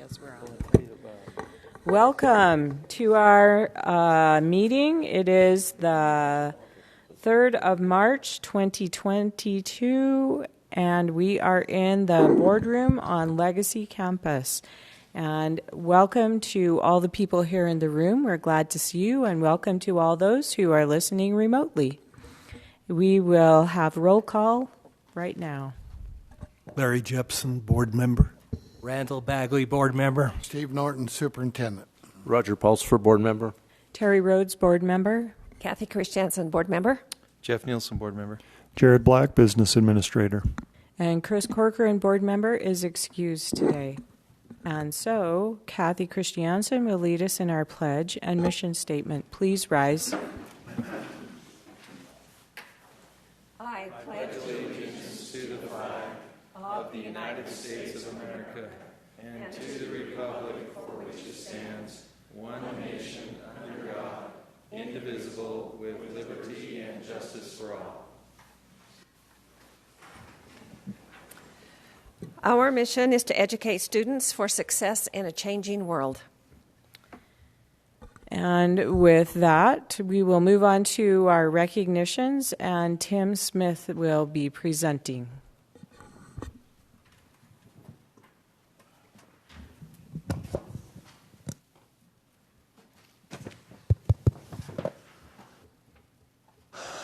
Yes, we're on. Welcome to our meeting. It is the 3rd of March, 2022, and we are in the boardroom on Legacy Campus. And welcome to all the people here in the room. We're glad to see you, and welcome to all those who are listening remotely. We will have roll call right now. Larry Jepson, board member. Randall Bagley, board member. Steve Norton, superintendent. Roger Pulsford, board member. Terry Rhodes, board member. Kathy Christiansen, board member. Jeff Nielsen, board member. Jared Black, business administrator. And Chris Corcoran, board member, is excused today. And so, Kathy Christiansen will lead us in our pledge and mission statement. Please rise. I pledge Allegiance to the flag of the United States of America and to the republic for which it stands, one nation under God, indivisible, with liberty and justice for all. Our mission is to educate students for success in a changing world. And with that, we will move on to our recognitions, and Tim Smith will be presenting.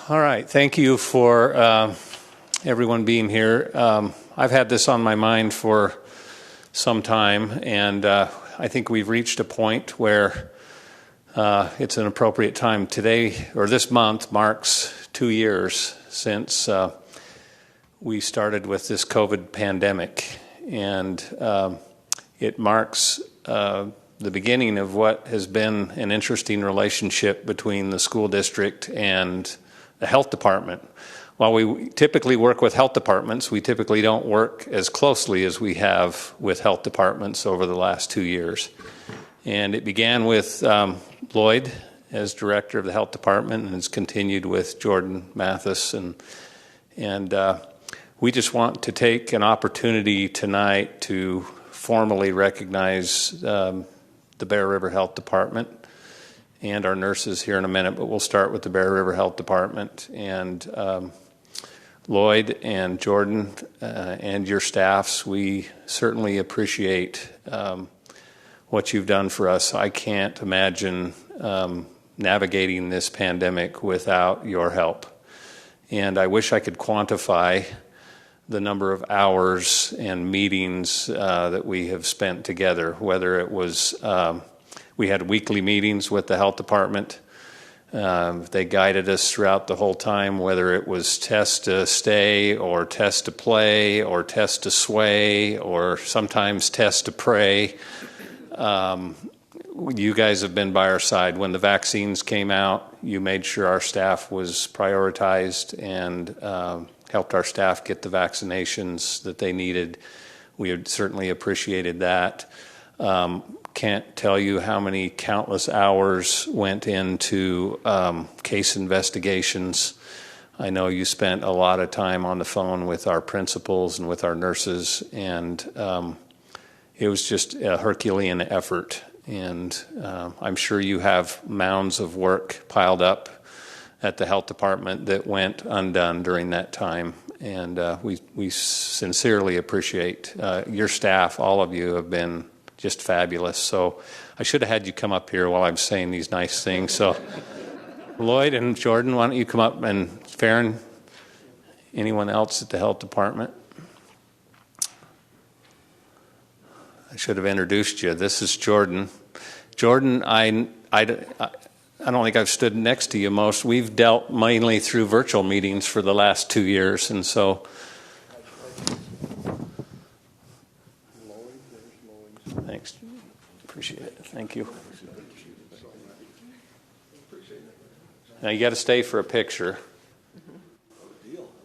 All right, thank you for everyone being here. I've had this on my mind for some time, and I think we've reached a point where it's an appropriate time. Today, or this month, marks 2 years since we started with this COVID pandemic, and it marks the beginning of what has been an interesting relationship between the school district and the health department. While we typically work with health departments, we typically don't work as closely as we have with health departments over the last 2 years. And it began with Lloyd as director of the health department, and has continued with Jordan Mathis. And we just want to take an opportunity tonight to formally recognize the Bear River Health Department and our nurses here in a minute, but we'll start with the Bear River Health Department. And Lloyd and Jordan and your staffs, we certainly appreciate what you've done for us. I can't imagine navigating this pandemic without your help. And I wish I could quantify the number of hours and meetings that we have spent together, whether it was we had weekly meetings with the health department. They guided us throughout the whole time, whether it was test to stay or test to play or test to sway or sometimes test to pray. You guys have been by our side. When the vaccines came out, you made sure our staff was prioritized and helped our staff get the vaccinations that they needed. We had certainly appreciated that. Can't tell you how many countless hours went into case investigations. I know you spent a lot of time on the phone with our principals and with our nurses, and it was just a Herculean effort. And I'm sure you have mounds of work piled up at the health department that went undone during that time. And we sincerely appreciate your staff. All of you have been just fabulous. So I should have had you come up here while I'm saying these nice things. So Lloyd and Jordan, why don't you come up, and Farron, anyone else at the health department? I should have introduced you. This is Jordan. Jordan, I don't think I've stood next to you most. We've dealt mainly through virtual meetings for the last 2 years, and so thanks. Appreciate it. Thank you. Now you got to stay for a picture.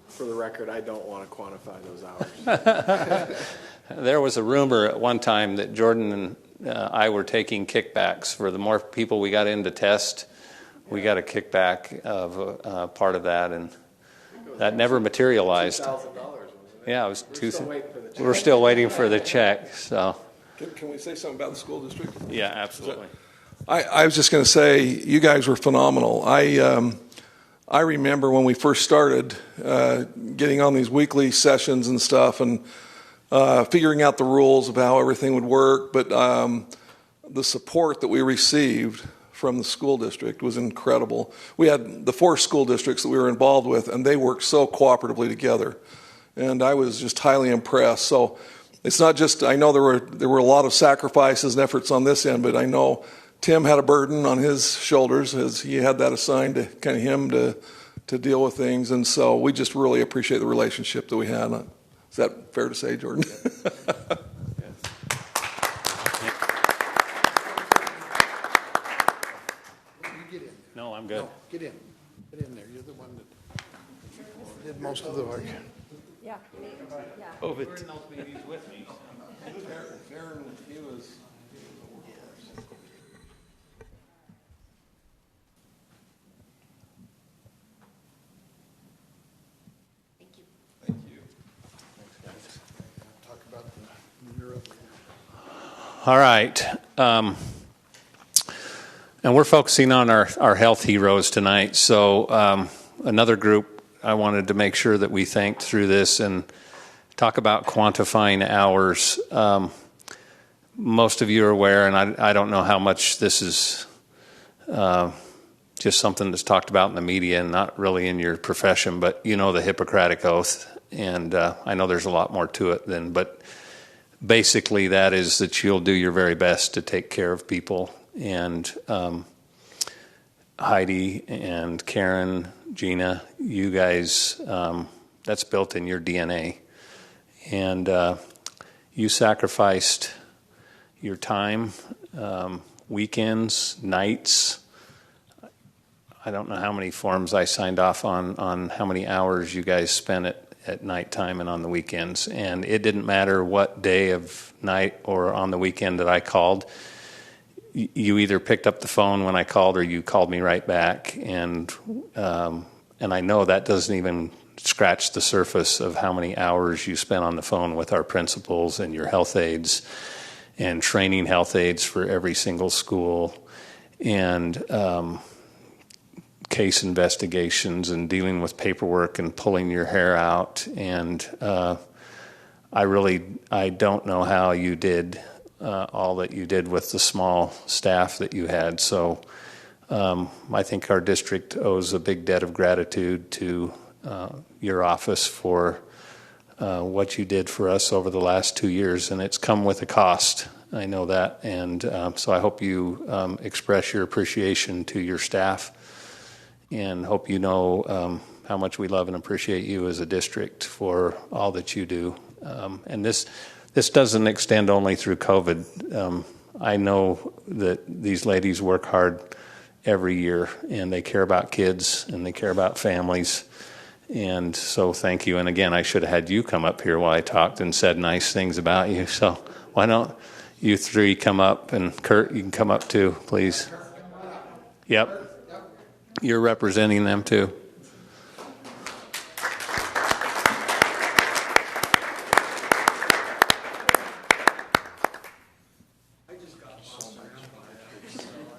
For the record, I don't want to quantify those hours. There was a rumor at one time that Jordan and I were taking kickbacks. For the more people we got in to test, we got a kickback of part of that, and that never materialized. $2,000, wasn't it? Yeah, it was we're still waiting for the check. So Can we say something about the school district? Yeah, absolutely. I was just going to say, you guys were phenomenal. I remember when we first started getting on these weekly sessions and stuff and figuring out the rules of how everything would work, but the support that we received from the school district was incredible. We had the 4 school districts that we were involved with, and they worked so cooperatively together, and I was just highly impressed. So it's not just, I know there were a lot of sacrifices and efforts on this end, but I know Tim had a burden on his shoulders as he had that assigned to kind of him to deal with things, and so we just really appreciate the relationship that we had. Is that fair to say, Jordan? No, I'm good. No, get in there. You're the one that did most of the work. Yeah. Over Aaron, he was. Thank you. Talk about the Europe. All right. And we're focusing on our health heroes tonight. So another group I wanted to make sure that we thanked through this and talk about quantifying hours. Most of you are aware, and I don't know how much this is just something that's talked about in the media and not really in your profession, but you know the Hippocratic Oath, and I know there's a lot more to it than, but basically that is that you'll do your very best to take care of people. And Heidi and Karen, Gina, you guys, that's built in your DNA. And you sacrificed your time, weekends, nights. I don't know how many forms I signed off on how many hours you guys spent at nighttime and on the weekends. And it didn't matter what day of night or on the weekend that I called. You either picked up the phone when I called or you called me right back. And I know that doesn't even scratch the surface of how many hours you spent on the phone with our principals and your health aides and training health aides for every single school and case investigations and dealing with paperwork and pulling your hair out. And I don't know how you did all that you did with the small staff that you had. So I think our district owes a big debt of gratitude to your office for what you did for us over the last 2 years, and it's come with a cost. I know that, and so I hope you express your appreciation to your staff, and hope you know how much we love and appreciate you as a district for all that you do. And this doesn't extend only through COVID. I know that these ladies work hard every year, and they care about kids, and they care about families. And so thank you. And again, I should have had you come up here while I talked and said nice things about you. So why don't you 3 come up, and Kurt, you can come up too, please. Yep. You're representing them too.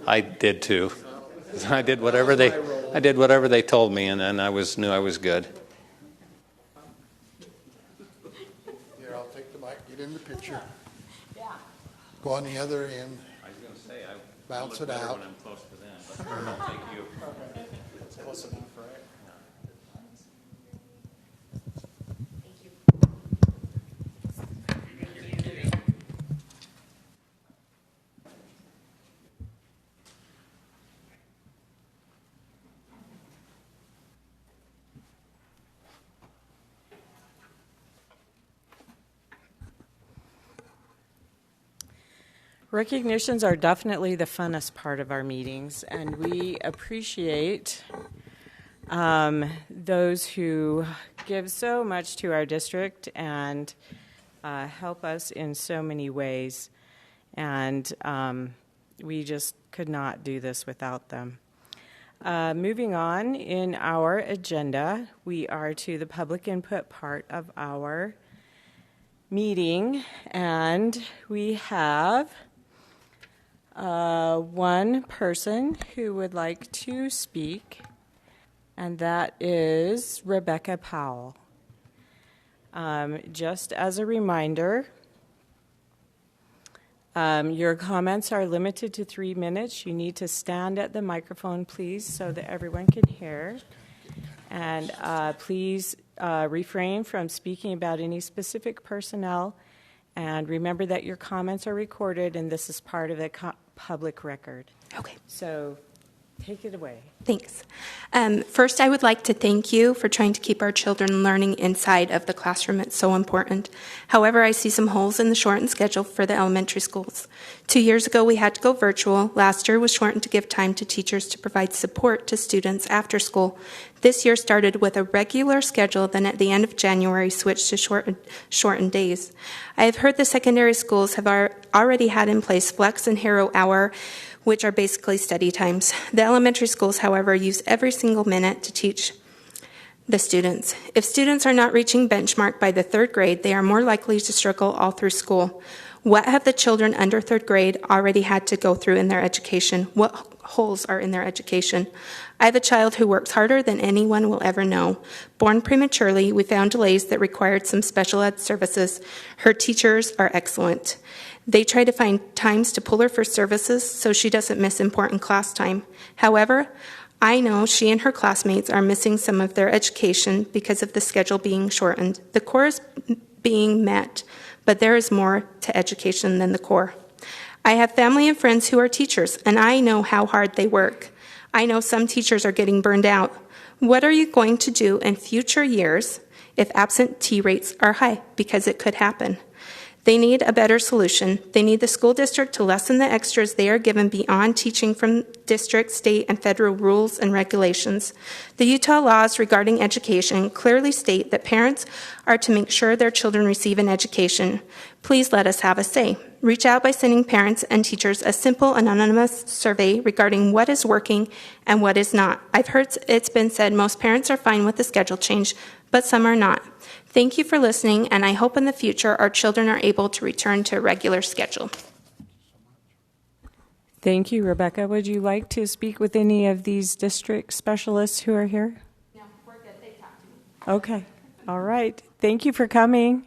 I did too. I did whatever they told me, and then I knew I was good. Here, I'll take the mic. Get in the picture. Yeah. Go on the other end. I was going to say I bounce it out. when I'm close to them, but I'll take you. It's close enough, right? Recognitions are definitely the funnest part of our meetings, and we appreciate those who give so much to our district and help us in so many ways. And we just could not do this without them. Moving on in our agenda, we are to the public input part of our meeting, and we have one person who would like to speak, and that is Rebecca Powell. Just as a reminder, your comments are limited to 3 minutes. You need to stand at the microphone, please, so that everyone can hear. And please refrain from speaking about any specific personnel. And remember that your comments are recorded, and this is part of the public record. Okay. So take it away. Thanks. First, I would like to thank you for trying to keep our children learning inside of the classroom. It's so important. However, I see some holes in the shortened schedule for the elementary schools. 2 years ago, we had to go virtual. Last year was shortened to give time to teachers to provide support to students after school. This year started with a regular schedule, then at the end of January switched to shortened days. I have heard the secondary schools have already had in place flex and hero hour, which are basically study times. The elementary schools, however, use every single minute to teach the students. If students are not reaching benchmark by the 3rd grade, they are more likely to struggle all through school. What have the children under 3rd grade already had to go through in their education? What holes are in their education? I have a child who works harder than anyone will ever know. Born prematurely, we found delays that required some special ed services. Her teachers are excellent. They try to find times to pull her for services so she doesn't miss important class time. However, I know she and her classmates are missing some of their education because of the schedule being shortened. The core is being met, but there is more to education than the core. I have family and friends who are teachers, and I know how hard they work. I know some teachers are getting burned out. What are you going to do in future years if absentee rates are high? Because it could happen. They need a better solution. They need the school district to lessen the extras they are given beyond teaching from district, state, and federal rules and regulations. The Utah laws regarding education clearly state that parents are to make sure their children receive an education. Please let us have a say. Reach out by sending parents and teachers a simple anonymous survey regarding what is working and what is not. I've heard it's been said most parents are fine with the schedule change, but some are not. Thank you for listening, and I hope in the future our children are able to return to a regular schedule. Thank you, Rebecca. Would you like to speak with any of these district specialists who are here? No, we're good. They talked to me. Okay. All right. Thank you for coming.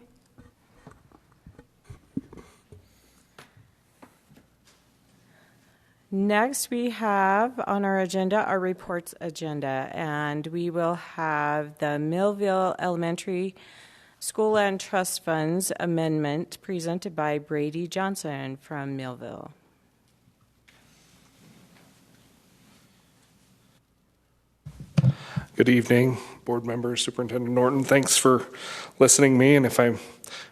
Next, we have on our agenda our reports agenda, and we will have the Millville Elementary School Land Trust Funds Amendment presented by Brady Johnson from Millville. Good evening, board members, Superintendent Norton. Thanks for listening to me, and if I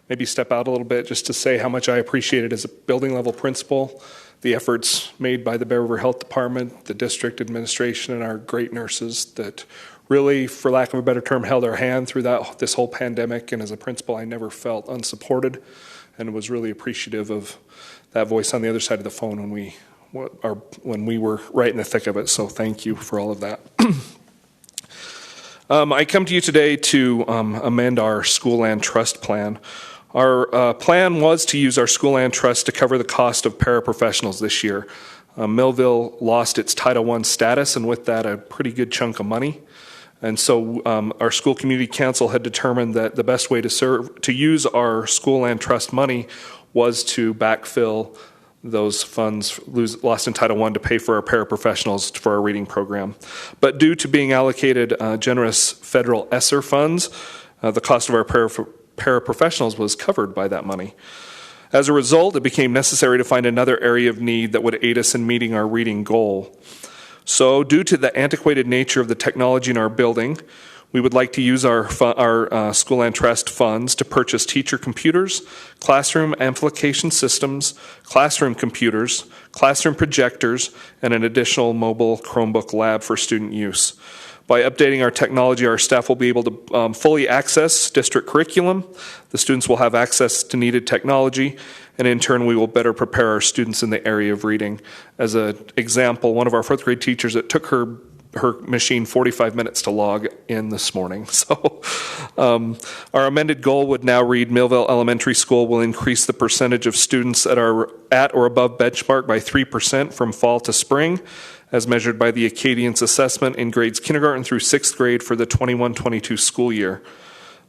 maybe step out a little bit just to say how much I appreciate it as a building level principal, the efforts made by the Bear River Health Department, the district administration, and our great nurses that really, for lack of a better term, held our hand through this whole pandemic. And as a principal, I never felt unsupported and was really appreciative of that voice on the other side of the phone when we were right in the thick of it. So thank you for all of that. I come to you today to amend our school land trust plan. Our plan was to use our school land trust to cover the cost of paraprofessionals this year. Millville lost its Title I status, and with that, a pretty good chunk of money. And so our school community council had determined that the best way to use our school land trust money was to backfill those funds lost in Title I to pay for our paraprofessionals for our reading program. But due to being allocated generous federal ESSER funds, the cost of our paraprofessionals was covered by that money. As a result, it became necessary to find another area of need that would aid us in meeting our reading goal. So due to the antiquated nature of the technology in our building, we would like to use our school land trust funds to purchase teacher computers, classroom amplification systems, classroom computers, classroom projectors, and an additional mobile Chromebook lab for student use. By updating our technology, our staff will be able to fully access district curriculum. The students will have access to needed technology, and in turn, we will better prepare our students in the area of reading. As an example, one of our fourth grade teachers, it took her her machine 45 minutes to log in this morning. So our amended goal would now read, Millville Elementary School will increase the percentage of students that are at or above benchmark by 3% from fall to spring, as measured by the Acadians assessment in grades kindergarten through 6th grade for the 21-22 school year.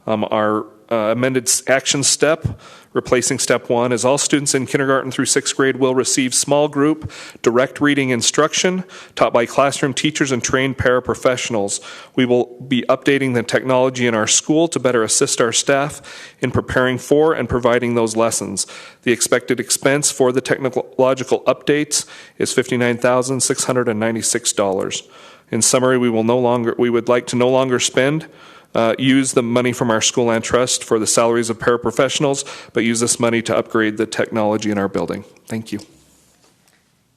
Our amended action step, replacing step 1, is all students in kindergarten through 6th grade will receive small group direct reading instruction taught by classroom teachers and trained paraprofessionals. We will be updating the technology in our school to better assist our staff in preparing for and providing those lessons. The expected expense for the technological updates is $59,696. In summary, we would like to no longer use the money from our school land trust for the salaries of paraprofessionals, but use this money to upgrade the technology in our building. Thank you.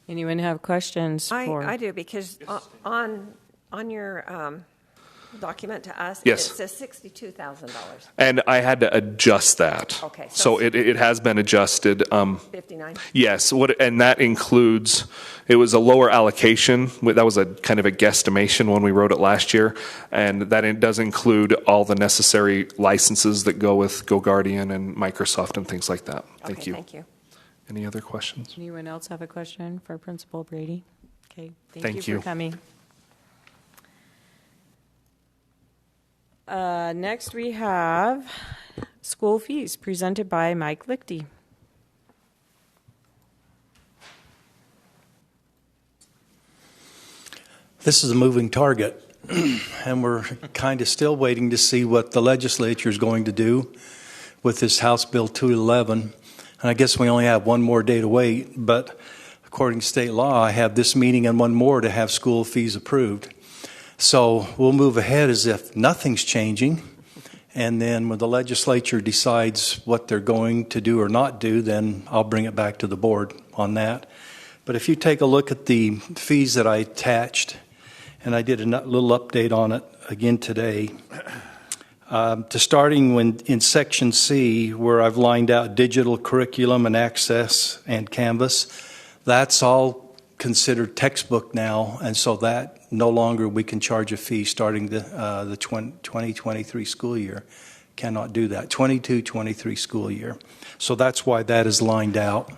Anyone have questions? I do, because on your document to us, Yes. it says $62,000. And I had to adjust that. Okay. So it has been adjusted. 59? Yes, and that includes, it was a lower allocation. That was a kind of a guesstimation when we wrote it last year. And that it does include all the necessary licenses that go with GoGuardian and Microsoft and things like that. Thank you. Thank you. Any other questions? Anyone else have a question for Principal Brady? Okay, thank Thank you you. for coming. Next we have school fees presented by Mike Lichty. This is a moving target, and we're kind of still waiting to see what the legislature is going to do with this House Bill 211. And I guess we only have one more day to wait, but according to state law, I have this meeting and one more to have school fees approved. So we'll move ahead as if nothing's changing, and then when the legislature decides what they're going to do or not do, then I'll bring it back to the board on that. But if you take a look at the fees that I attached, and I did a little update on it again today, to starting in Section C, where I've lined out digital curriculum and access and Canvas, that's all considered textbook now, and so that no longer we can charge a fee starting the 2023 school year. Cannot do that. 22-23 school year. So that's why that is lined out.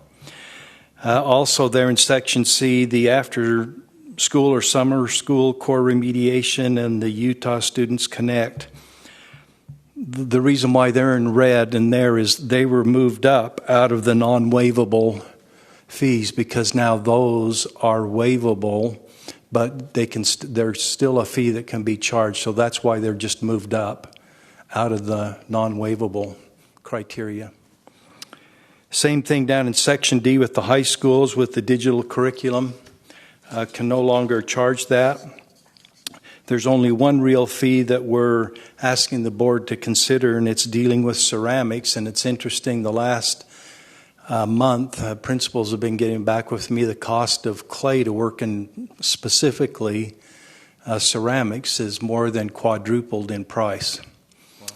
Also there in Section C, the after school or summer school core remediation and the Utah Students Connect. The reason why they're in red in there is they were moved up out of the non-waivable fees because now those are waivable, but there's still a fee that can be charged. So that's why they're just moved up out of the non-waivable criteria. Same thing down in Section D with the high schools with the digital curriculum. Can no longer charge that. There's only one real fee that we're asking the board to consider, and it's dealing with ceramics. And it's interesting, the last month, principals have been getting back with me the cost of clay to work in specifically ceramics is more than quadrupled in price. Wow.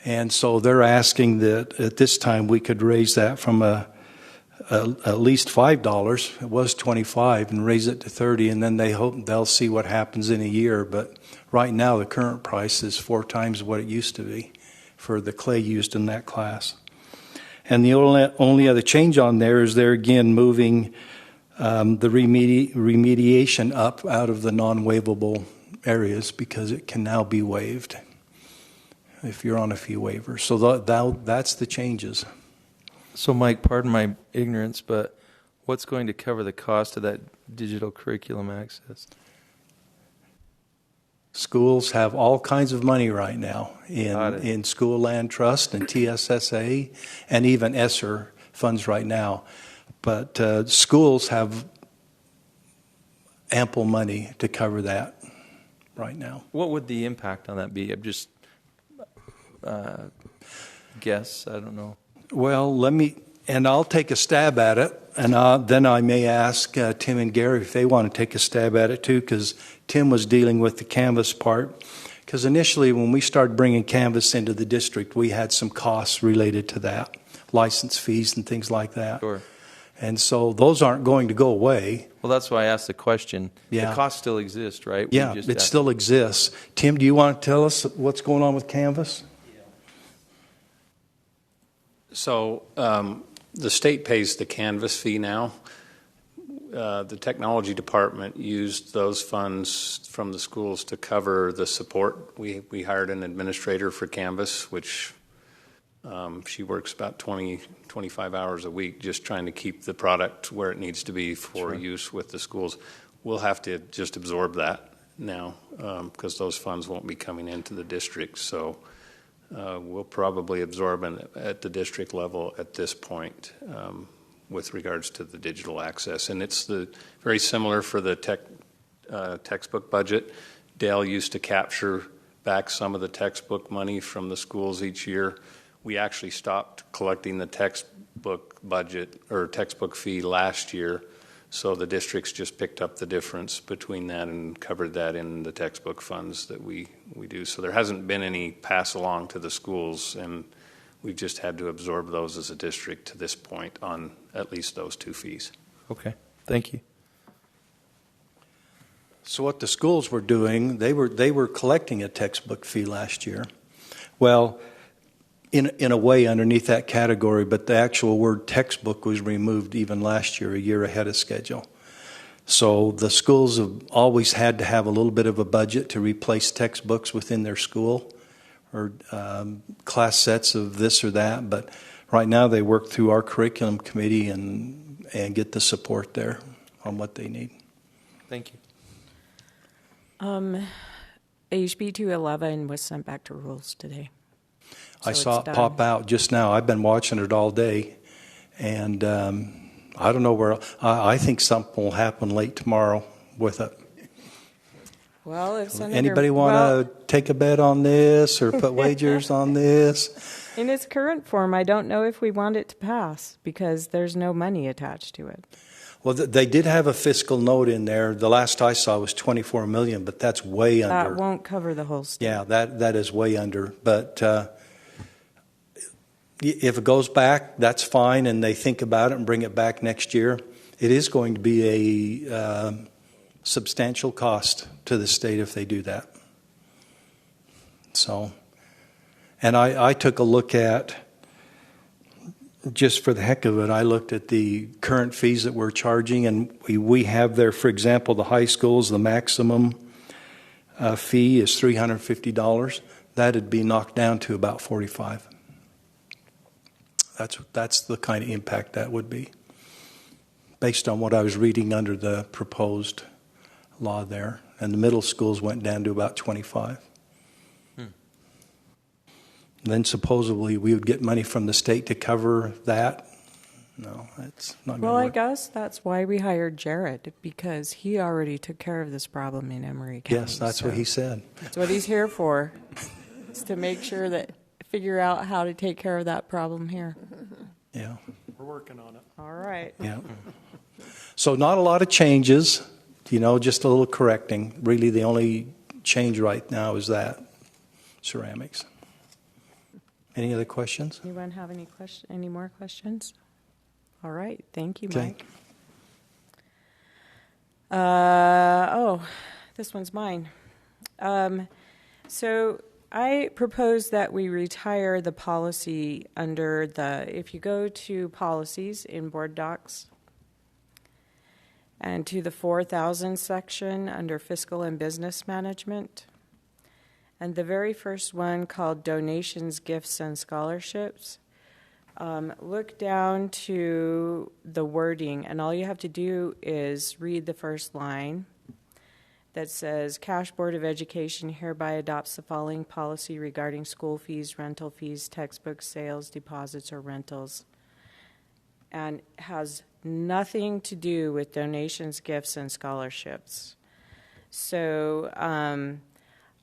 And so they're asking that at this time we could raise that from at least $5. It was $25, and raise it to $30, and then they hope they'll see what happens in a year. But right now the current price is 4 times what it used to be for the clay used in that class. And the only other change on there is they're again moving the remediation up out of the non-waivable areas because it can now be waived if you're on a fee waiver. So that's the changes. So, Mike, pardon my ignorance, but what's going to cover the cost of that digital curriculum access? Schools have all kinds of money right now in School Land Trust and TSSA and even ESSER funds right now. But schools have ample money to cover that right now. What would the impact on that be? I'm just guess. I don't know. Well, I'll take a stab at it, and then I may ask Tim and Gary if they want to take a stab at it too, because Tim was dealing with the Canvas part. Because initially when we started bringing Canvas into the district, we had some costs related to that, license fees and things like that. Sure. And so those aren't going to go away. Well, that's why I asked the question. Yeah. The cost still exists, right? We Yeah, just it have- still exists. Tim, do you want to tell us what's going on with Canvas? So the state pays the Canvas fee now. The technology department used those funds from the schools to cover the support. We hired an administrator for Canvas, which she works about 25 hours a week just trying to keep the product where it needs to be for use with the schools. We'll have to just absorb that now because those funds won't be coming into the district. So we'll probably absorb it at the district level at this point with regards to the digital access. And it's very similar for the textbook budget. Dale used to capture back some of the textbook money from the schools each year. We actually stopped collecting the textbook budget or textbook fee last year, so the districts just picked up the difference between that and covered that in the textbook funds that we do. So there hasn't been any pass along to the schools, and we've just had to absorb those as a district to this point on at least those two fees. Okay, thank you. So what the schools were doing, they were collecting a textbook fee last year. Well, in a way underneath that category, but the actual word textbook was removed even last year, a year ahead of schedule. So the schools have always had to have a little bit of a budget to replace textbooks within their school or class sets of this or that. But right now they work through our curriculum committee and get the support there on what they need. Thank you. HB 211 was sent back to rules today. I So saw it's it pop done. out just now. I've been watching it all day, and I don't know where. I think something will happen late tomorrow with it. Well, if Senator, Anybody want to take a bet on this or put wagers on this? in its current form, I don't know if we want it to pass because there's no money attached to it. Well, they did have a fiscal note in there. The last I saw was $24 million, but that's way under. That won't cover the whole state. Yeah, that is way under. But if it goes back, that's fine, and they think about it and bring it back next year. It is going to be a substantial cost to the state if they do that. So, and I took a look at, just for the heck of it, I looked at the current fees that we're charging, and we have there, for example, the high schools, the maximum fee is $350. That'd be knocked down to about $45. That's the kind of impact that would be, based on what I was reading under the proposed law there. And the middle schools went down to about $25. Then supposedly we would get money from the state to cover that. No, it's not going to Well, I work. guess that's why we hired Jared, because he already took care of this problem in Emery County. Yes, that's what so he said. That's what he's here for, is to make sure figure out how to take care of that problem here. Yeah, We're working on it. All right. yeah. So not a lot of changes, just a little correcting. Really, the only change right now is that ceramics. Any other questions? Anyone have any more questions? All right. Thank you, Okay. Mike. This one's mine. So I propose that we retire the policy under if you go to policies in board docs and to the 4000 section under fiscal and business management, and the very first one called donations, gifts, and scholarships. Look down to the wording, and all you have to do is read the first line that says, Cash Board of Education hereby adopts the following policy regarding school fees, rental fees, textbook sales, deposits, or rentals, and has nothing to do with donations, gifts, and scholarships. So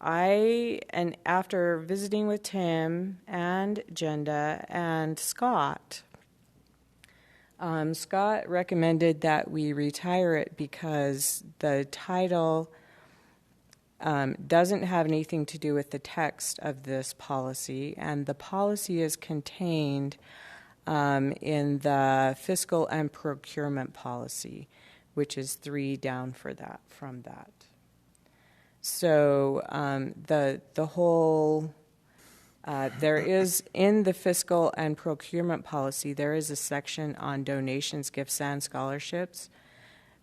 and after visiting with Tim and Jenda and Scott, Scott recommended that we retire it because the title doesn't have anything to do with the text of this policy, and the policy is contained in the fiscal and procurement policy, which is 3 down from that. So the whole there is in the fiscal and procurement policy, there is a section on donations, gifts, and scholarships,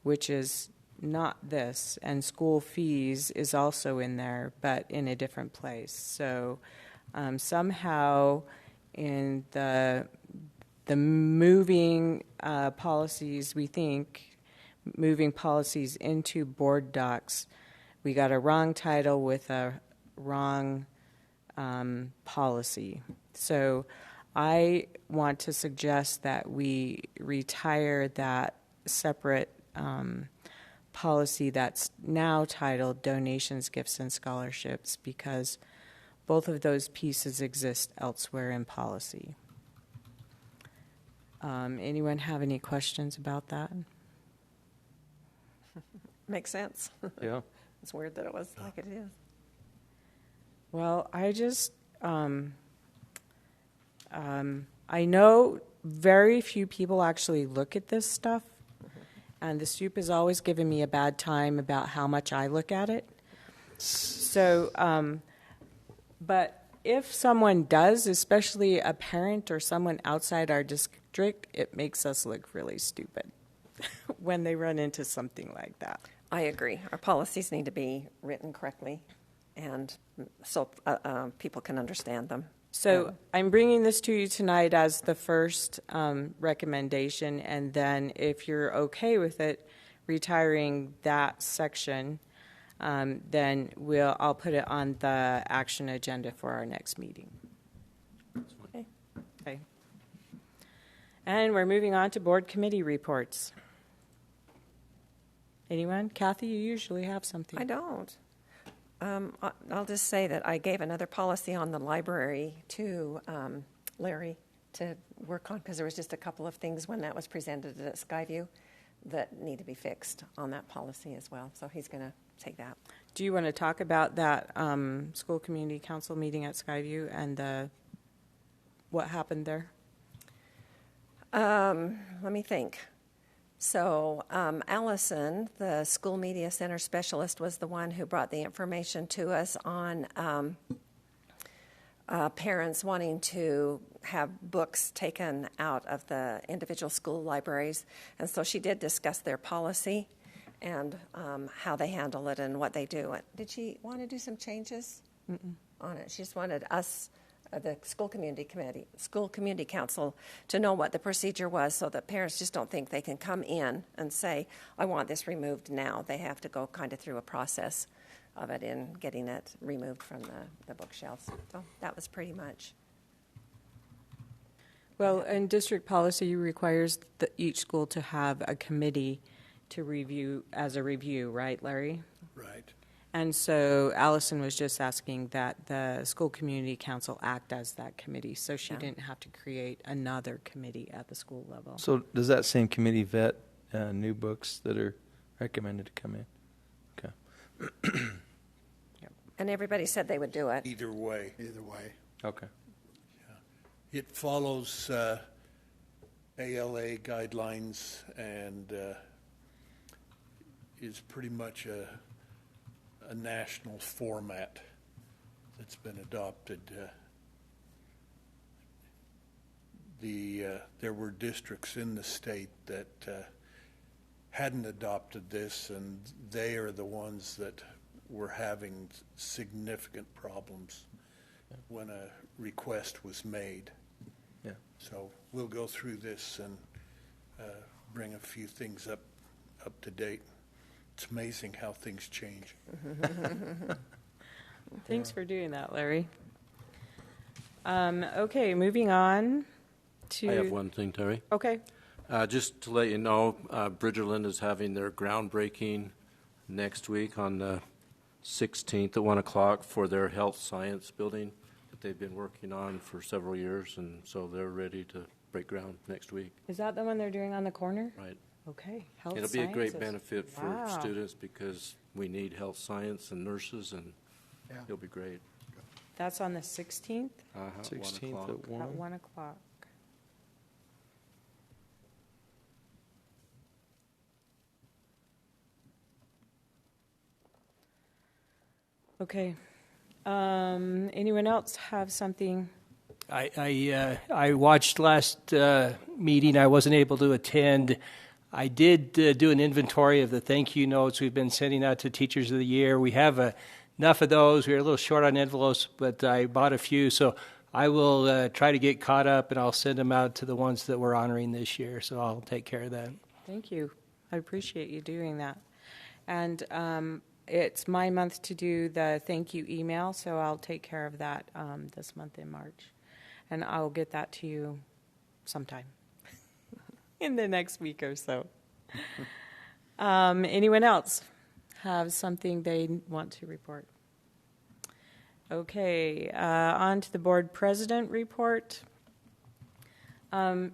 which is not this, and school fees is also in there, but in a different place. So somehow in the moving policies, we think moving policies into board docs, we got a wrong title with a wrong policy. So I want to suggest that we retire that separate policy that's now titled Donations, Gifts, and Scholarships, because both of those pieces exist elsewhere in policy. Anyone have any questions about that? Makes sense. Yeah. It's weird that it was like it is. Well, I just, I know very few people actually look at this stuff, and the soup has always given me a bad time about how much I look at it. So, but if someone does, especially a parent or someone outside our district, it makes us look really stupid when they run into something like that. I agree. Our policies need to be written correctly, and so people can understand them. So I'm bringing this to you tonight as the first recommendation, and then if you're okay with it, retiring that section, then I'll put it on the action agenda for our next meeting. Okay. Okay. And we're moving on to board committee reports. Anyone? Kathy, you usually have something. I don't. I'll just say that I gave another policy on the library to Larry to work on, because there was just a couple of things when that was presented at Skyview that need to be fixed on that policy as well. So he's going to take that. Do you want to talk about that school community council meeting at Skyview and what happened there? Let me think. So Allison, the school media center specialist, was the one who brought the information to us on parents wanting to have books taken out of the individual school libraries. And so she did discuss their policy and how they handle it and what they do. Did she want to do some changes on it? She just wanted us, the school community council, to know what the procedure was, so that parents just don't think they can come in and say, I want this removed now. They have to go kind of through a process of it in getting it removed from the bookshelves. So that was pretty much. Well, and district policy requires each school to have a committee to review as a review, right, Larry? Right. And so Allison was just asking that the school community council act as that committee, so she didn't have to create another committee at the school level. So does that same committee vet new books that are recommended to come in? Okay. And everybody said they would do it. Either way. Either way. Okay. It follows ALA guidelines and is pretty much a national format that's been adopted. There were districts in the state that hadn't adopted this, and they are the ones that were having significant problems when a request was made. Yeah. So we'll go through this and bring a few things up to date. It's amazing how things change. Thanks for doing that, Larry. Okay, moving on to... I have one thing, Terry. Okay. Just to let you know, Bridgerland is having their groundbreaking next week on the 16th at 1 o'clock for their health science building that they've been working on for several years, and so they're ready to break ground next week. Is that the one they're doing on the corner? Right. Okay. Health It'll be a great sciences. benefit for Wow. students because we need health science and nurses, and it'll be great. That's on the 16th 1 16th o'clock. at 1. at 1 o'clock. Okay. Anyone else have something? I watched last meeting. I wasn't able to attend. I did do an inventory of the thank you notes we've been sending out to Teachers of the Year. We have enough of those. We were a little short on envelopes, but I bought a few. So I will try to get caught up, and I'll send them out to the ones that we're honoring this year. So I'll take care of that. Thank you. I appreciate you doing that. And it's my month to do the thank you email, so I'll take care of that this month in March. And I'll get that to you sometime in the next week or so. Anyone else have something they want to report? Okay, on to the board president report. Tim,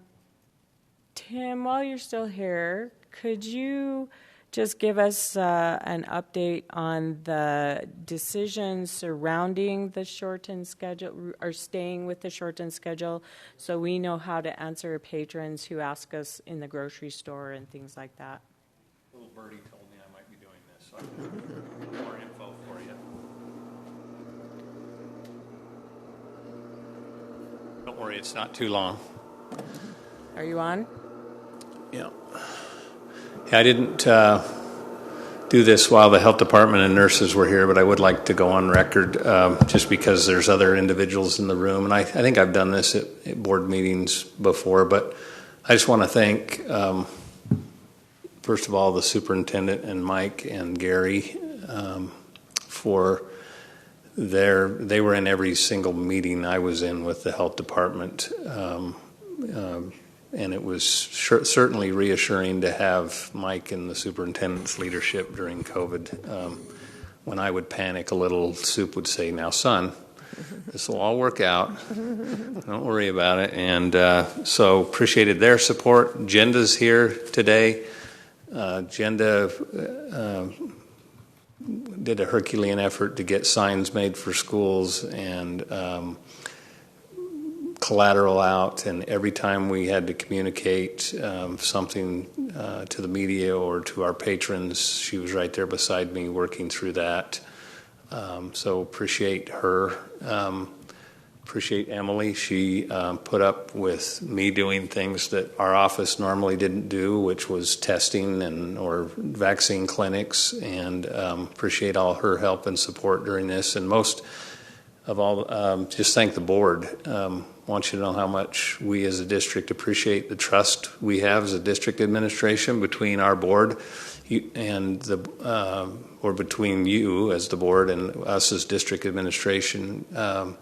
while you're still here, could you just give us an update on the decisions surrounding the shortened schedule, or staying with the shortened schedule, so we know how to answer patrons who ask us in the grocery store and things like that? Little birdie told me I might be doing this, so I can get more info for you. Don't worry, it's not too long. Are you on? Yeah. I didn't do this while the health department and nurses were here, but I would like to go on record just because there's other individuals in the room. And I think I've done this at board meetings before, but I just want to thank, first of all, the superintendent and Mike and Gary for they were in every single meeting I was in with the health department. And it was certainly reassuring to have Mike and the superintendent's leadership during COVID. When I would panic a little, Soup would say, "Now, son, this will all work out. Don't worry about it." And so appreciated their support. Jenda's here today. Jenda did a Herculean effort to get signs made for schools and collateral out, and every time we had to communicate something to the media or to our patrons, she was right there beside me working through that. So appreciate her. Appreciate Emily. She put up with me doing things that our office normally didn't do, which was testing or vaccine clinics, and appreciate all her help and support during this. And most of all, just thank the board. I want you to know how much we as a district appreciate the trust we have as a district administration between our board and or between you as the board and us as district administration. I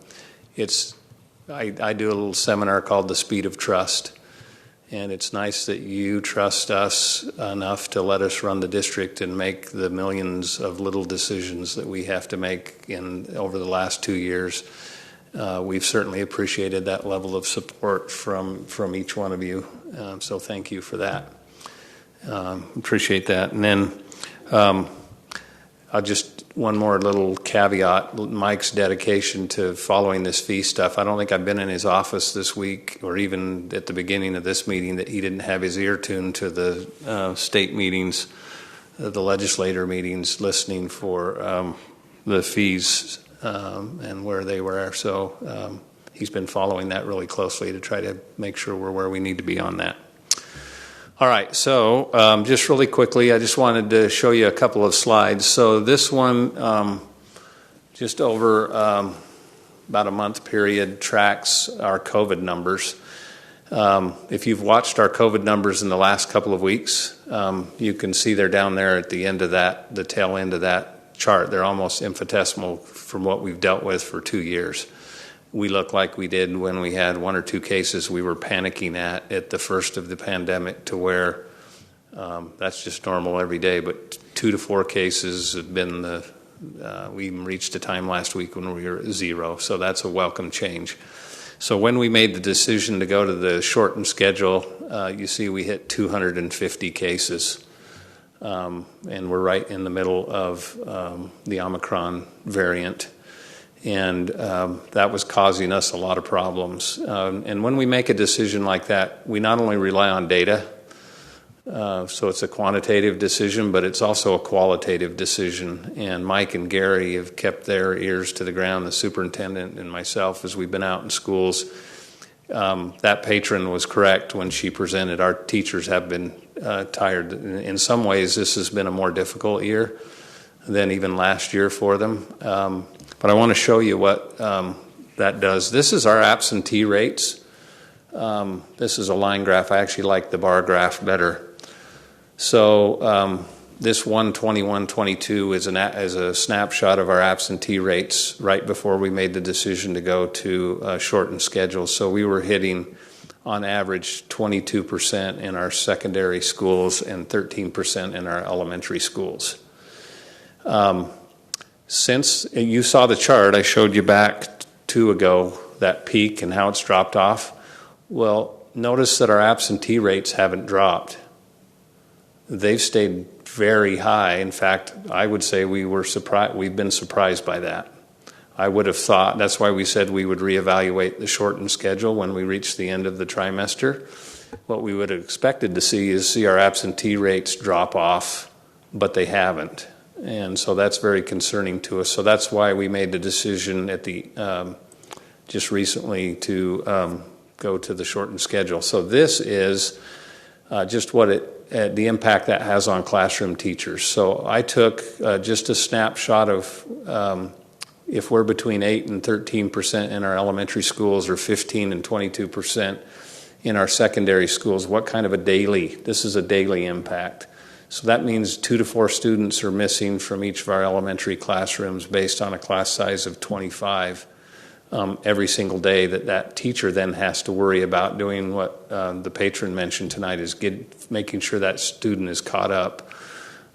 do a little seminar called The Speed of Trust, and it's nice that you trust us enough to let us run the district and make the millions of little decisions that we have to make over the last 2 years. We've certainly appreciated that level of support from each one of you, so thank you for that. Appreciate that. And then I'll just one more little caveat: Mike's dedication to following this fee stuff. I don't think I've been in his office this week, or even at the beginning of this meeting, that he didn't have his ear tuned to the state meetings, the legislator meetings, listening for the fees and where they were. So he's been following that really closely to try to make sure we're where we need to be on that. All right, so just really quickly, I just wanted to show you a couple of slides. So this one, just over about a month period, tracks our COVID numbers. If you've watched our COVID numbers in the last couple of weeks, you can see they're down there at the end of that, the tail end of that chart. They're almost infinitesimal from what we've dealt with for 2 years. We look like we did when we had 1 or 2 cases we were panicking at the first of the pandemic, to where that's just normal every day. But 2 to 4 cases have been we even reached a time last week when we were at 0. So that's a welcome change. So when we made the decision to go to the shortened schedule, you see we hit 250 cases. And we're right in the middle of the Omicron variant. And that was causing us a lot of problems. And when we make a decision like that, we not only rely on data, So it's a quantitative decision, but it's also a qualitative decision. And Mike and Gary have kept their ears to the ground, the superintendent and myself, as we've been out in schools. That patron was correct when she presented. Our teachers have been tired. In some ways, this has been a more difficult year than even last year for them. But I want to show you what that does. This is our absentee rates. This is a line graph. I actually like the bar graph better. So this 1/21/22 is a snapshot of our absentee rates right before we made the decision to go to a shortened schedule. So we were hitting, on average, 22% in our secondary schools and 13% in our elementary schools. Since you saw the chart I showed you back 2 ago, that peak and how it's dropped off, well, notice that our absentee rates haven't dropped. They've stayed very high. In fact, I would say we've been surprised by that. I would have thought, that's why we said we would reevaluate the shortened schedule when we reach the end of the trimester. What we would have expected to see our absentee rates drop off, but they haven't. And so that's very concerning to us. So that's why we made the decision at the just recently to go to the shortened schedule. So this is just what the impact that has on classroom teachers. So I took just a snapshot of if we're between 8 and 13% in our elementary schools or 15 and 22% in our secondary schools, what kind of this is a daily impact. So that means 2 to 4 students are missing from each of our elementary classrooms based on a class size of 25 every single day that teacher then has to worry about doing what the patron mentioned tonight, is making sure that student is caught up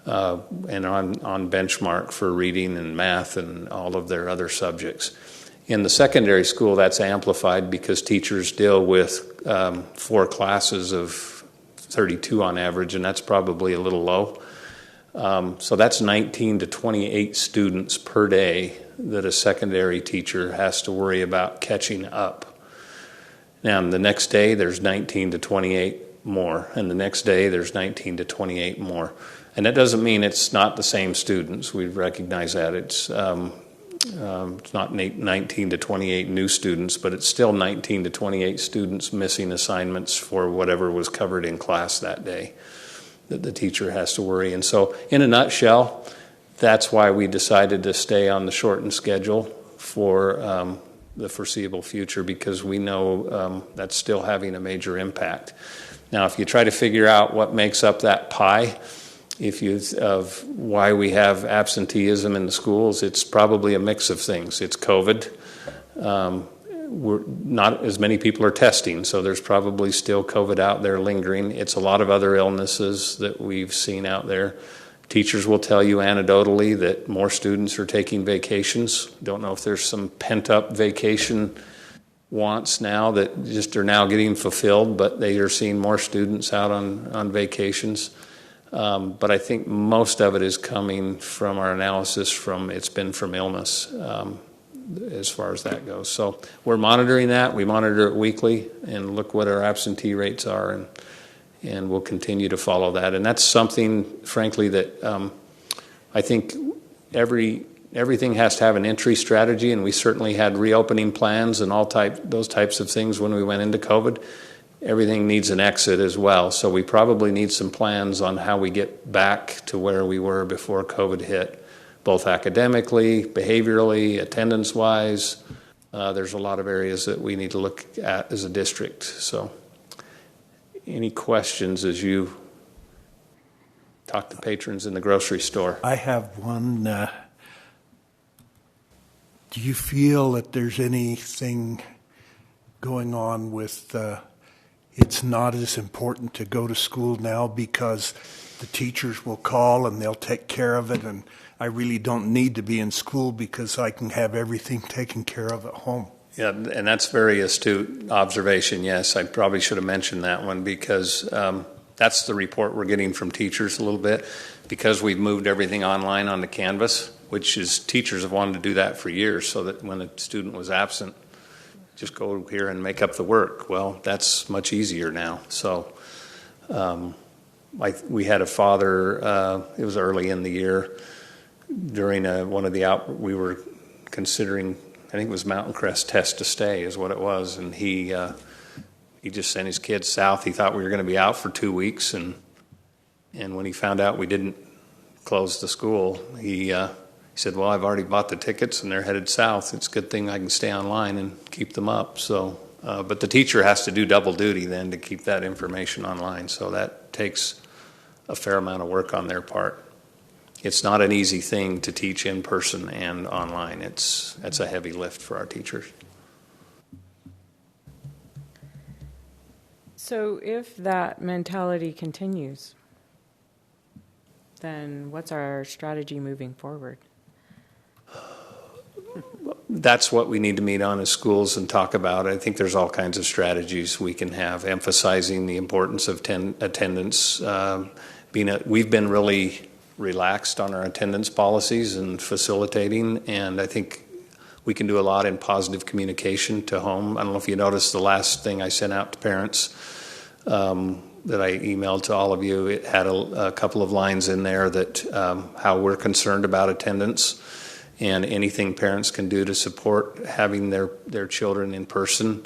and on benchmark for reading and math and all of their other subjects. In the secondary school, that's amplified because teachers deal with 4 classes of 32 on average, and that's probably a little low. So that's 19 to 28 students per day that a secondary teacher has to worry about catching up. Now, the next day, there's 19 to 28 more, and the next day, there's 19 to 28 more. And that doesn't mean it's not the same students. We recognize that. It's not 19 to 28 new students, but it's still 19 to 28 students missing assignments for whatever was covered in class that day that the teacher has to worry. And so, in a nutshell, that's why we decided to stay on the shortened schedule for the foreseeable future, because we know that's still having a major impact. Now, if you try to figure out what makes up that pie, of why we have absenteeism in the schools, it's probably a mix of things. It's COVID. Not as many people are testing, so there's probably still COVID out there lingering. It's a lot of other illnesses that we've seen out there. Teachers will tell you anecdotally that more students are taking vacations. Don't know if there's some pent-up vacation wants now that just are now getting fulfilled, but they are seeing more students out on vacations. But I think most of it is coming from our analysis it's been from illness as far as that goes. So we're monitoring that. We monitor it weekly and look what our absentee rates are, and we'll continue to follow that. And that's something, frankly, that I think everything has to have an entry strategy, and we certainly had reopening plans and those types of things when we went into COVID. Everything needs an exit as well. So we probably need some plans on how we get back to where we were before COVID hit, both academically, behaviorally, attendance-wise. There's a lot of areas that we need to look at as a district. So any questions as you talk to patrons in the grocery store? I have one. Do you feel that there's anything going on with it's not as important to go to school now because the teachers will call and they'll take care of it, and I really don't need to be in school because I can have everything taken care of at home? Yeah, and that's very astute observation. Yes, I probably should have mentioned that one, because that's the report we're getting from teachers a little bit, because we've moved everything online onto Canvas, which is, teachers have wanted to do that for years, so that when a student was absent, just go here and make up the work. Well, that's much easier now. So we had a father, it was early in the year, during one of the we were considering, I think it was Mountain Crest Test to Stay is what it was, and he just sent his kids south. He thought we were going to be out for 2 weeks, and when he found out we didn't close the school, he said, well, I've already bought the tickets and they're headed south. It's a good thing I can stay online and keep them up. So, but the teacher has to do double duty then to keep that information online. So that takes a fair amount of work on their part. It's not an easy thing to teach in person and online. It's a heavy lift for our teachers. So if that mentality continues, then what's our strategy moving forward? That's what we need to meet on as schools and talk about. I think there's all kinds of strategies we can have, emphasizing the importance of attendance. We've been really relaxed on our attendance policies and facilitating, and I think we can do a lot in positive communication to home. I don't know if you noticed the last thing I sent out to parents that I emailed to all of you. It had a couple of lines in there that how we're concerned about attendance and anything parents can do to support having their children in person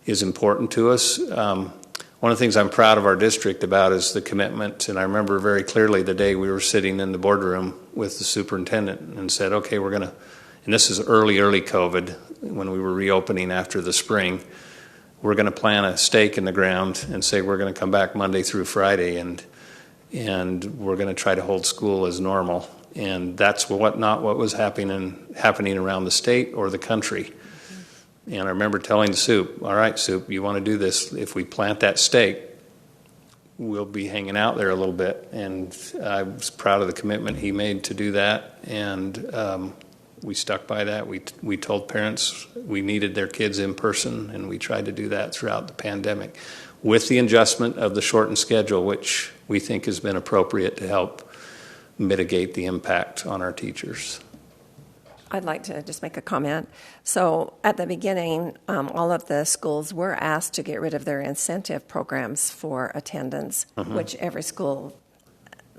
is important to us. One of the things I'm proud of our district about is the commitment, and I remember very clearly the day we were sitting in the boardroom with the superintendent and said, okay, we're going to, and this is early COVID, when we were reopening after the spring, we're going to plant a stake in the ground and say we're going to come back Monday through Friday, and we're going to try to hold school as normal. And that's not what was happening around the state or the country. And I remember telling Soup, all right, Soup, you want to do this. If we plant that stake, we'll be hanging out there a little bit. And I was proud of the commitment he made to do that. And we stuck by that. We told parents we needed their kids in person, and we tried to do that throughout the pandemic with the adjustment of the shortened schedule, which we think has been appropriate to help mitigate the impact on our teachers. I'd like to just make a comment. So at the beginning, all of the schools were asked to get rid of their incentive programs for attendance, which every school,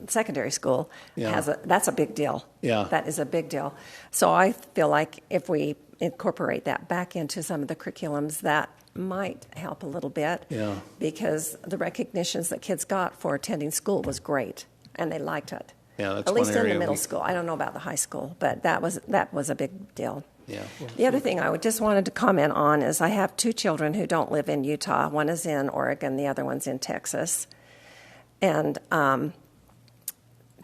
secondary school, has. That's a big deal. Yeah. That is a big deal. So I feel like if we incorporate that back into some of the curriculums, that might help a little bit. Yeah. Because the recognitions that kids got for attending school was great, and they liked it. Yeah, that's at least one in area the middle school. I don't know about the high school, but that was a big deal. Yeah. The other thing I just wanted to comment on is I have two children who don't live in Utah. One is in Oregon, the other one's in Texas. And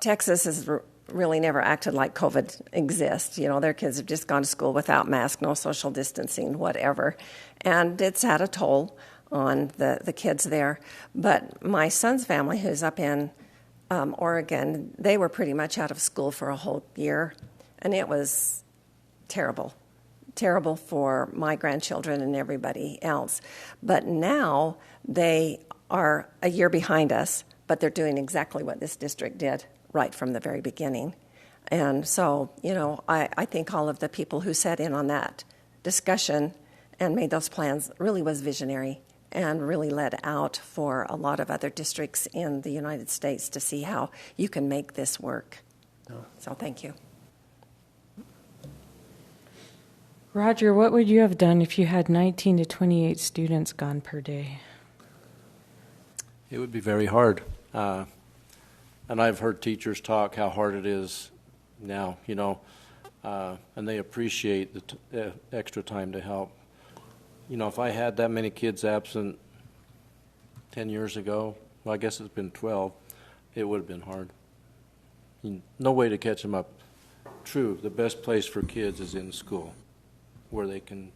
Texas has really never acted like COVID exists. You know, their kids have just gone to school without masks, no social distancing, whatever. And it's had a toll on the kids there. But my son's family, who's up in Oregon, they were pretty much out of school for a whole year, and it was terrible for my grandchildren and everybody else. But now they are a year behind us, but they're doing exactly what this district did right from the very beginning. And so, you know, I think all of the people who sat in on that discussion and made those plans really was visionary and really led out for a lot of other districts in the United States to see how you can make this work. So thank you. Roger, what would you have done if you had 19 to 28 students gone per day? It would be very hard. And I've heard teachers talk how hard it is now, you know, and they appreciate the extra time to help. You know, if I had that many kids absent 10 years ago, well, I guess it's been 12, it would have been hard. No way to catch them up. True, the best place for kids is in school, where they can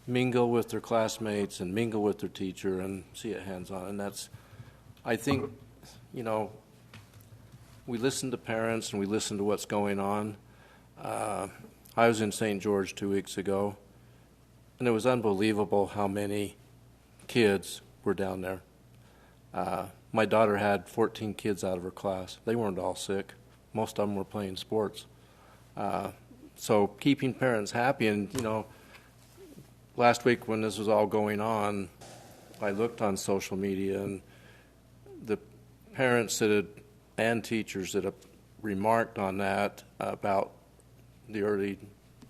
mingle with their classmates and mingle with their teacher and see it hands-on. And that's, I think, you know, we listen to parents and we listen to what's going on. I was in St. George 2 weeks ago, and it was unbelievable how many kids were down there. My daughter had 14 kids out of her class. They weren't all sick. Most of them were playing sports. So keeping parents happy, and, you know, last week when this was all going on, I looked on social media, and the parents and teachers that have remarked on that about the early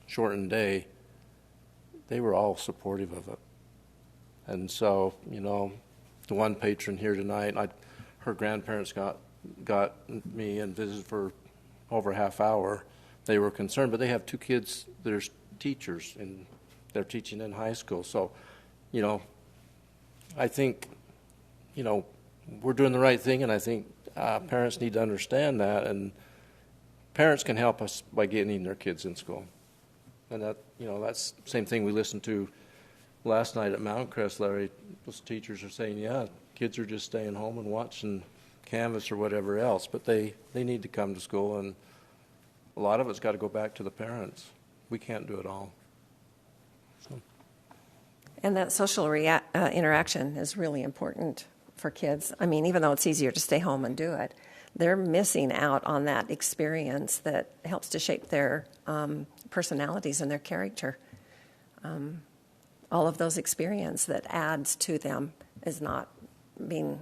shortened day, they were all supportive of it. And so, the one patron here tonight, her grandparents got me and visited for over a half hour. They were concerned, but they have 2 kids that are teachers, and they're teaching in high school. So, I think, we're doing the right thing, and I think parents need to understand that, and parents can help us by getting their kids in school. And that's the same thing we listened to last night at Mountain Crest, Larry. Those teachers are saying, yeah, kids are just staying home and watching Canvas or whatever else, but they need to come to school, and a lot of it's got to go back to the parents. We can't do it all. So. And that social interaction is really important for kids. I mean, even though it's easier to stay home and do it, they're missing out on that experience that helps to shape their personalities and their character. All of those experience that adds to them is not being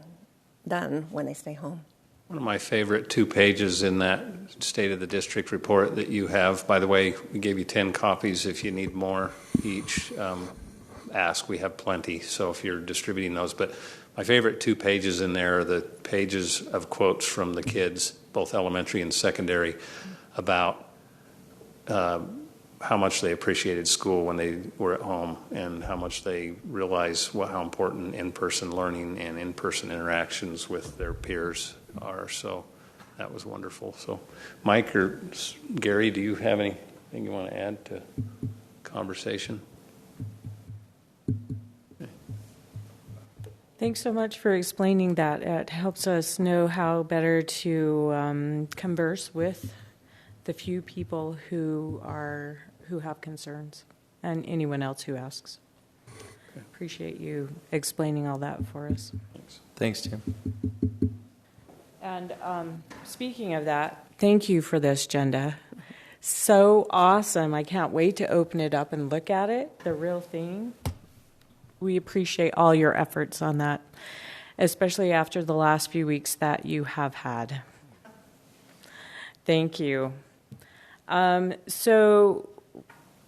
done when they stay home. One of my favorite 2 pages in that State of the District report that you have, by the way, we gave you 10 copies. If you need more each, ask. We have plenty, so if you're distributing those. But my favorite 2 pages in there are the pages of quotes from the kids, both elementary and secondary, about how much they appreciated school when they were at home, and how much they realize how important in-person learning and in-person interactions with their peers are. So that was wonderful. So Mike or Gary, do you have anything you want to add to conversation? Thanks so much for explaining that. It helps us know how better to converse with the few people who have concerns, and anyone else who asks. Okay. Appreciate you explaining all that for us. Thanks, Tim. And speaking of that, thank you for this agenda. So awesome. I can't wait to open it up and look at it, the real thing. We appreciate all your efforts on that, especially after the last few weeks that you have had. Thank you. So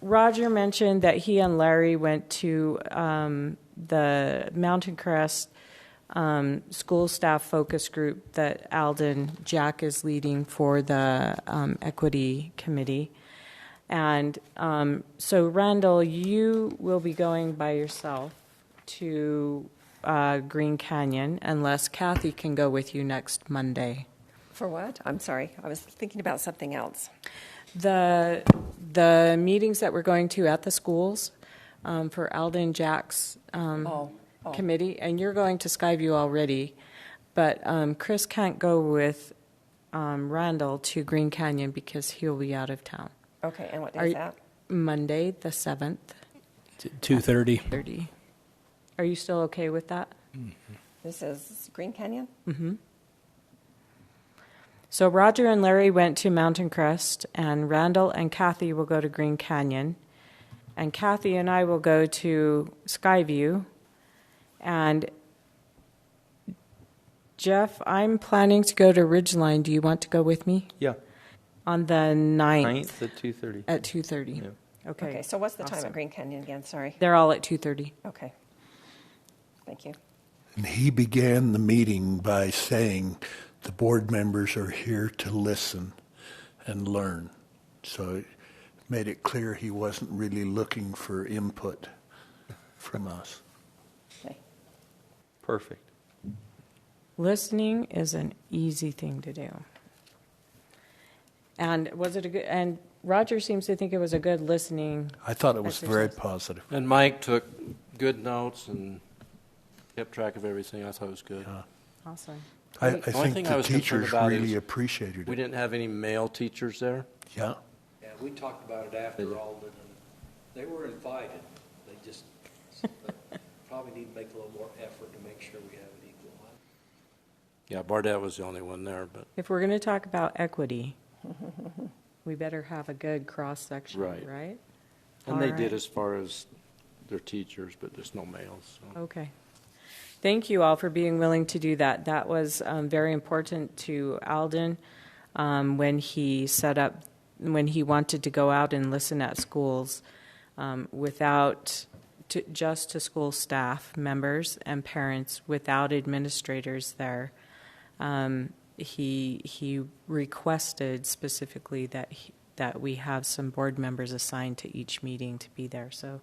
Roger mentioned that he and Larry went to the Mountain Crest school staff focus group that Alden Jack is leading for the Equity Committee. And so, Randall, you will be going by yourself to Green Canyon unless Kathy can go with you next Monday. For what? I'm sorry. I was thinking about something else. The meetings that we're going to at the schools for Alden Jack's committee, and you're going to Skyview already, but Chris can't go with Randall to Green Canyon because he'll be out of town. Okay, and what day is that? Monday, the 7th. 2:30. Are you still okay with that? Mm-hmm. This is Green Canyon? Mm-hmm. So Roger and Larry went to Mountain Crest, and Randall and Kathy will go to Green Canyon, and Kathy and I will go to Skyview. And Jeff, I'm planning to go to Ridgeline. Do you want to go with me? Yeah. On the 9th. 9th at 2:30. At 2:30. Yeah. Okay, so what's the time at Green Canyon again? Sorry. They're all at 2:30. Okay. Thank you. And he began the meeting by saying the board members are here to listen and learn. So it made it clear he wasn't really looking for input from us. Okay. Perfect. Listening is an easy thing to do. And was it a good? And Roger seems to think it was a good listening. I thought it was exercise. very positive. And Mike took good notes and kept track of everything. I thought it was good. Awesome. I The only think thing I the was concerned teachers about really is appreciated we it. didn't have any male teachers there. Yeah. Yeah, we talked about it after all, but they were invited. They just probably need to make a little more effort to make sure we have it equal. Yeah, Bardette was the only one there, but If we're going to talk about equity, we better have a good cross-section, Right. right? and All they right. did as far as their teachers, but there's no males. So. Okay. thank you all for being willing to do that. That was very important to Alden when he wanted to go out and listen at schools just to school staff members and parents without administrators there. He requested specifically that we have some board members assigned to each meeting to be there. So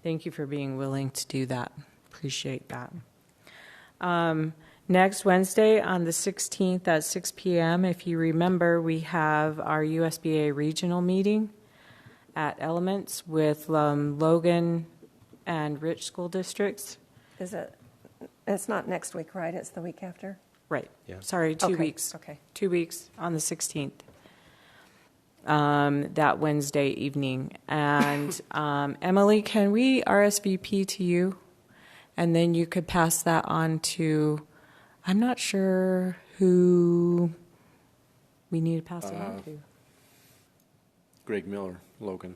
thank you for being willing to do that. Appreciate that. Next Wednesday on the 16th at 6 p.m., if you remember, we have our USBA regional meeting at Elements with Logan and Rich school districts. It's not next week, right? It's the week after? Right. Yeah. Sorry, 2 weeks. Okay. 2 weeks on the 16th. That Wednesday evening. And Emily, can we RSVP to you? And then you could pass that on to, I'm not sure who we need to pass it on to. Greg Miller, Logan.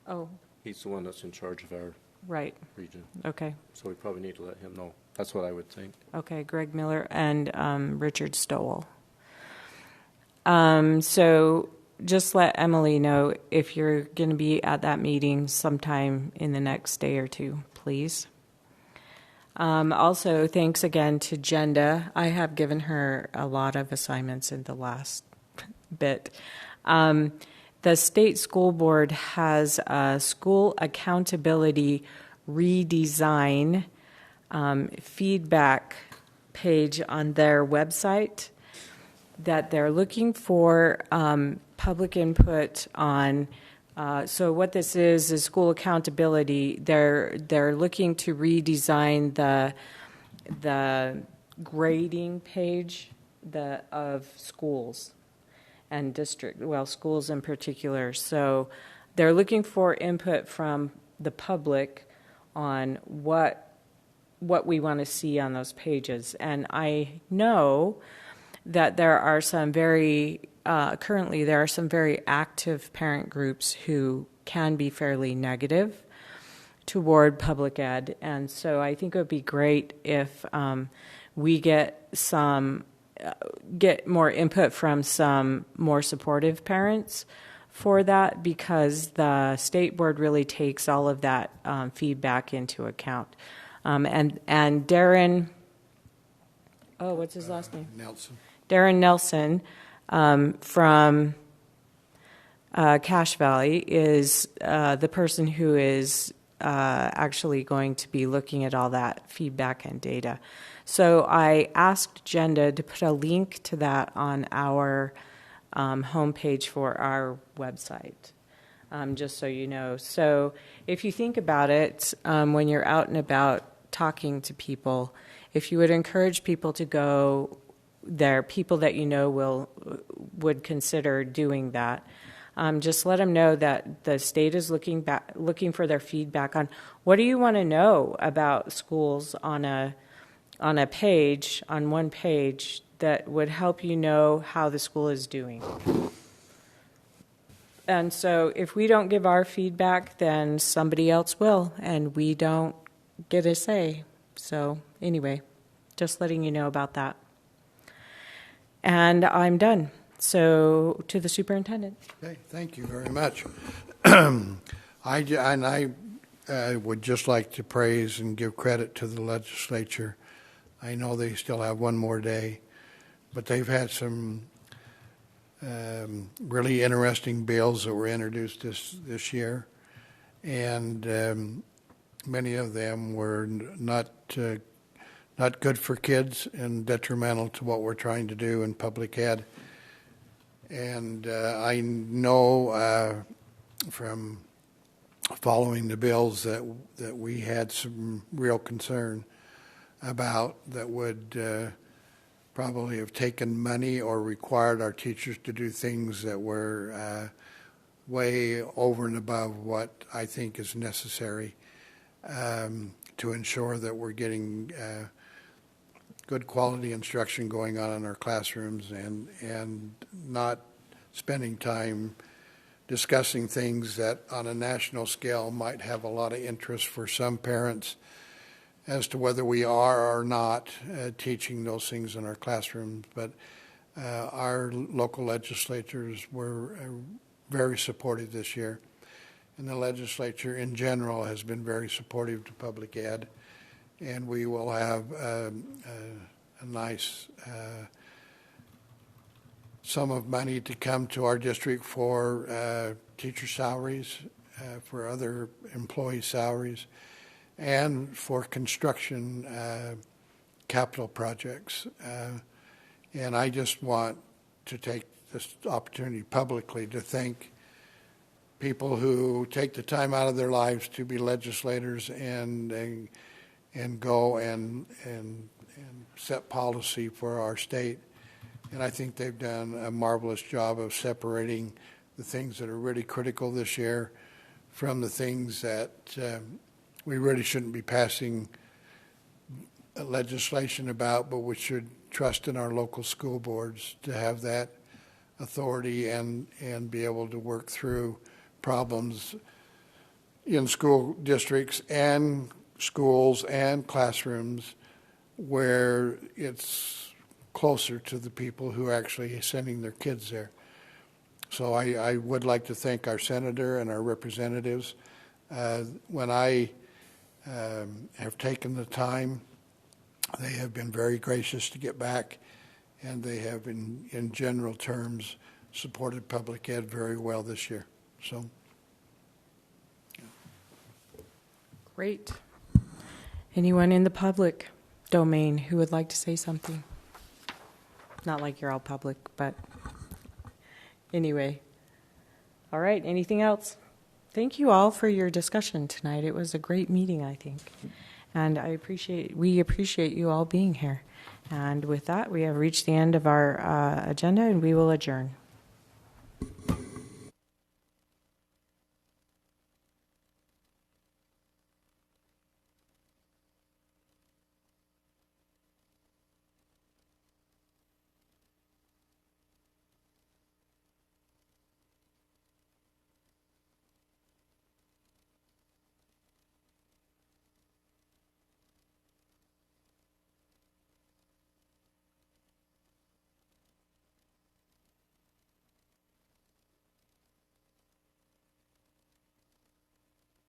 Oh, He's the one that's in charge of our right. region. Okay. So we probably need to let him know. That's what I would think. Okay, Greg Miller and Richard Stowell. So just let Emily know if you're going to be at that meeting sometime in the next day or two, please. Also, thanks again to Jenda. I have given her a lot of assignments in the last bit. The state school board has a school accountability redesign feedback page on their website that they're looking for public input on. So what this is school accountability. They're looking to redesign the grading page of schools and schools in particular. So they're looking for input from the public on what we want to see on those pages. And I know that there are some currently there are some very active parent groups who can be fairly negative toward public ed. And so I think it would be great if we get more input from some more supportive parents for that, because the state board really takes all of that feedback into account. And Darren, what's his last name? Nelson. Darren Nelson from Cache Valley is the person who is actually going to be looking at all that feedback and data. So I asked Jenda to put a link to that on our homepage for our website, just so you know. So if you think about it, when you're out and about talking to people, if you would encourage people to go there, people that you know would consider doing that, just let them know that the state is looking for their feedback on what do you want to know about schools on one page that would help you know how the school is doing. And so if we don't give our feedback, then somebody else will, and we don't get a say. So anyway, just letting you know about that. And I'm done. So to the superintendent. Okay, thank you very much. I would just like to praise and give credit to the legislature. I know they still have one more day, but they've had some really interesting bills that were introduced this year, and many of them were not good for kids and detrimental to what we're trying to do in public ed. And I know from following the bills that we had some real concern about that would probably have taken money or required our teachers to do things that were way over and above what I think is necessary to ensure that we're getting good quality instruction going on in our classrooms and not spending time discussing things that on a national scale might have a lot of interest for some parents as to whether we are or not teaching those things in our classrooms. But our local legislators were very supportive this year. And the legislature in general has been very supportive to public ed. And we will have a nice sum of money to come to our district for teacher salaries, for other employee salaries, and for construction capital projects. And I just want to take this opportunity publicly to thank people who take the time out of their lives to be legislators and go and set policy for our state. And I think they've done a marvelous job of separating the things that are really critical this year from the things that we really shouldn't be passing legislation about, but we should trust in our local school boards to have that authority and be able to work through problems in school districts and schools and classrooms where it's closer to the people who are actually sending their kids there. So I would like to thank our senator and our representatives. When I have taken the time, they have been very gracious to get back, and they have, in general terms, supported public ed very well this year. So, Great. Anyone in the public domain who would like to say something? Not like you're all public, but anyway. All right, anything else? Thank you all for your discussion tonight. It was a great meeting, I think. And we appreciate you all being here. And with that, we have reached the end of our agenda, and we will adjourn.